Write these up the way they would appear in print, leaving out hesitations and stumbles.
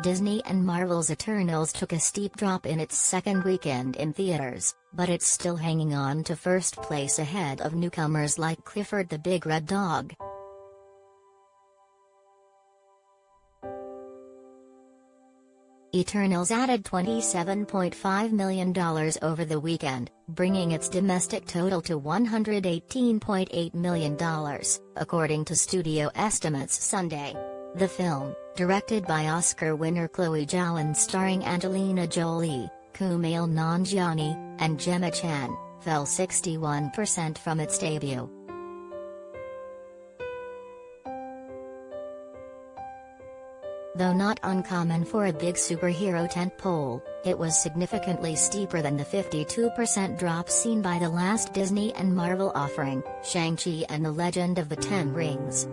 Disney and Marvel's Eternals took a steep drop in its second weekend in theaters, but it's still hanging on to first place ahead of newcomers like Clifford the Big Red Dog. Eternals added $27.5 million over the weekend, bringing its domestic total to $118.8 million, according to studio estimates Sunday. The film, directed by Oscar winner Chloe Zhao and starring Angelina Jolie, Kumail Nanjiani, and Gemma Chan, fell 61% from its debut. Though not uncommon for a big superhero tentpole, it was significantly steeper than the 52% drop seen by the last Disney and Marvel offering, Shang-Chi and the Legend of the Ten Rings.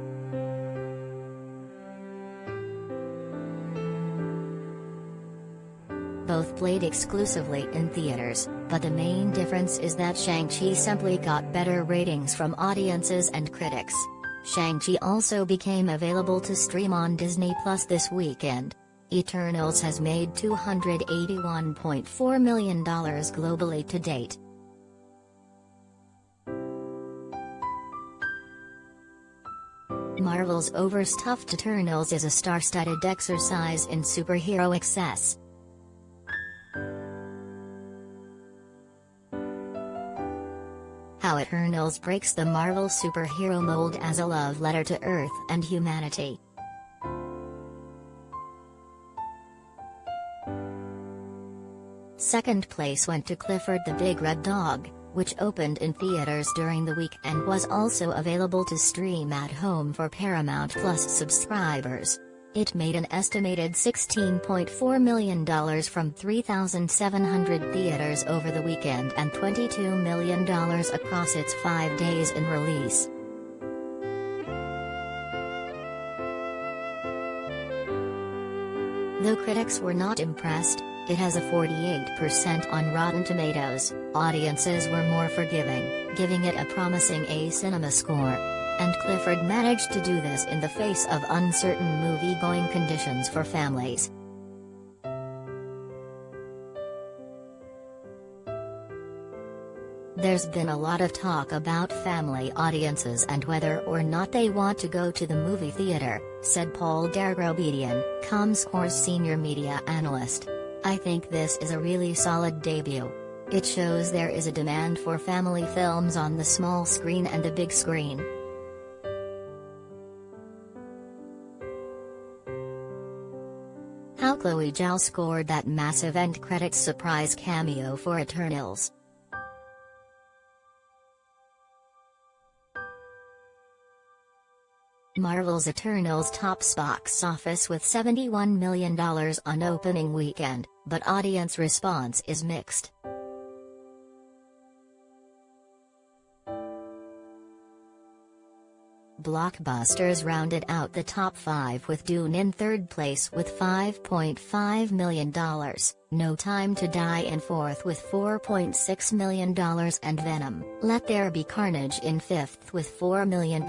Both played exclusively in theaters, but the main difference is that Shang-Chi simply got better ratings from audiences and critics. Shang-Chi also became available to stream on Disney Plus this weekend. Eternals has made $281.4 million globally to date. Marvel's overstuffed Eternals is a star-studded exercise in superhero excess. How Eternals breaks the Marvel superhero mold as a love letter to Earth and humanity. Second place went to Clifford the Big Red Dog, which opened in theaters during the week and was also available to stream at home for Paramount Plus subscribers. It made an estimated $16.4 million from 3,700 theaters over the weekend and $22 million across its 5 days in release. Though critics were not impressed, it has a 48% on Rotten Tomatoes. Audiences were more forgiving, giving it a promising A cinema score. And Clifford managed to do this in the face of uncertain movie-going conditions for families. There's been a lot of talk about family audiences and whether or not they want to go to the movie theater, said Paul Dargrobedian, Comscore's senior media analyst. I think this is a really solid debut. It shows there is a demand for family films on the small screen and the big screen. How Chloe Zhao scored that massive end credits surprise cameo for Eternals. Marvel's Eternals tops box office with $71 million on opening weekend, but audience response is mixed. Blockbusters rounded out the top 5 with Dune in third place with $5.5 million, No Time to Die in fourth with $4.6 million and Venom: Let There Be Carnage in fifth with $4 million.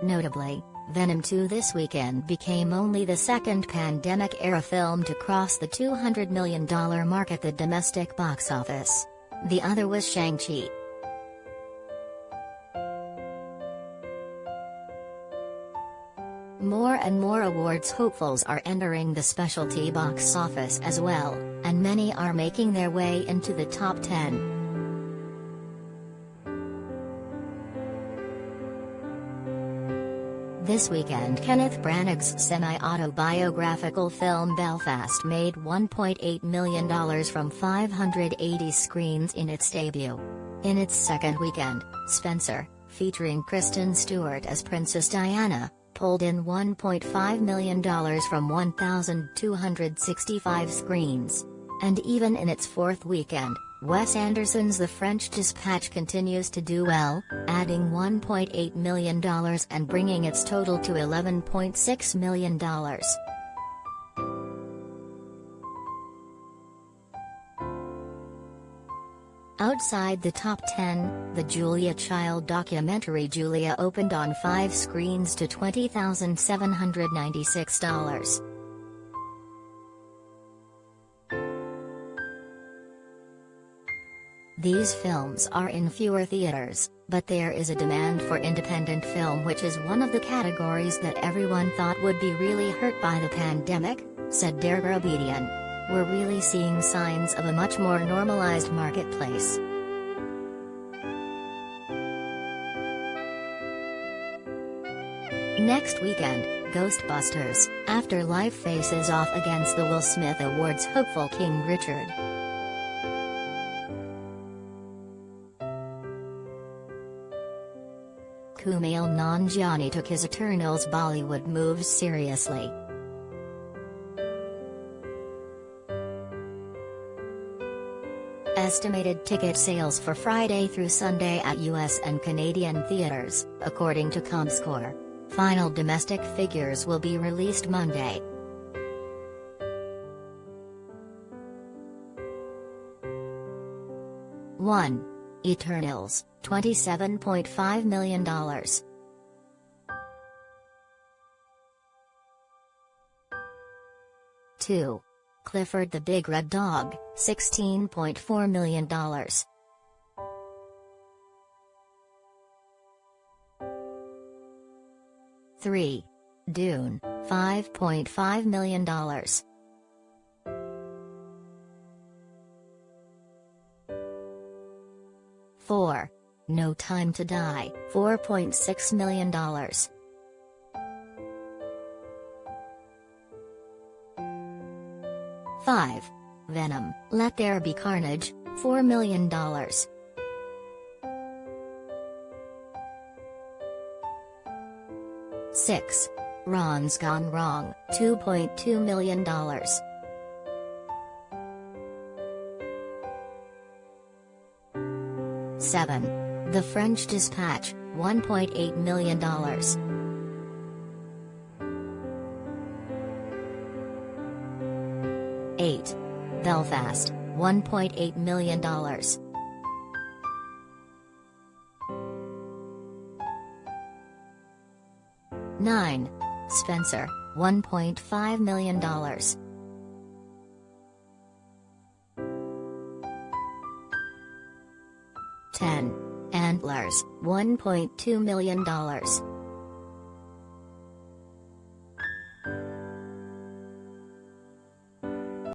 Notably, Venom 2 this weekend became only the second pandemic-era film to cross the $200 million mark at the domestic box office. The other was Shang-Chi. More and more awards hopefuls are entering the specialty box office as well, and many are making their way into the top 10. This weekend Kenneth Branagh's semi-autobiographical film Belfast made $1.8 million from 580 screens in its debut. In its second weekend, Spencer, featuring Kristen Stewart as Princess Diana, pulled in $1.5 million from 1,265 screens. And even in its fourth weekend, Wes Anderson's The French Dispatch continues to do well, adding $1.8 million and bringing its total to $11.6 million. Outside the top 10, the Julia Child documentary Julia opened on 5 screens to $20,796. These films are in fewer theaters, but there is a demand for independent film, which is one of the categories that everyone thought would be really hurt by the pandemic, said Deborah Bedian. We're really seeing signs of a much more normalized marketplace. Next weekend, Ghostbusters: Afterlife faces off against the Will Smith Awards hopeful King Richard. Kumail Nanjiani took his Eternals Bollywood moves seriously. Estimated ticket sales for Friday through Sunday at US and Canadian theaters, according to Comscore. Final domestic figures will be released Monday. One. Eternals, $27.5 million. 2. Clifford the Big Red Dog, $16.4 million. 3. Dune, $5.5 million. 4. No Time to Die, $4.6 million. 5. Venom: Let There Be Carnage, $4 million. 6. Ron's Gone Wrong, $2.2 million. 7. The French Dispatch, $1.8 million. 8. Belfast, $1.8 million. 9. Spencer, $1.5 million. 10. Antlers, $1.2 million.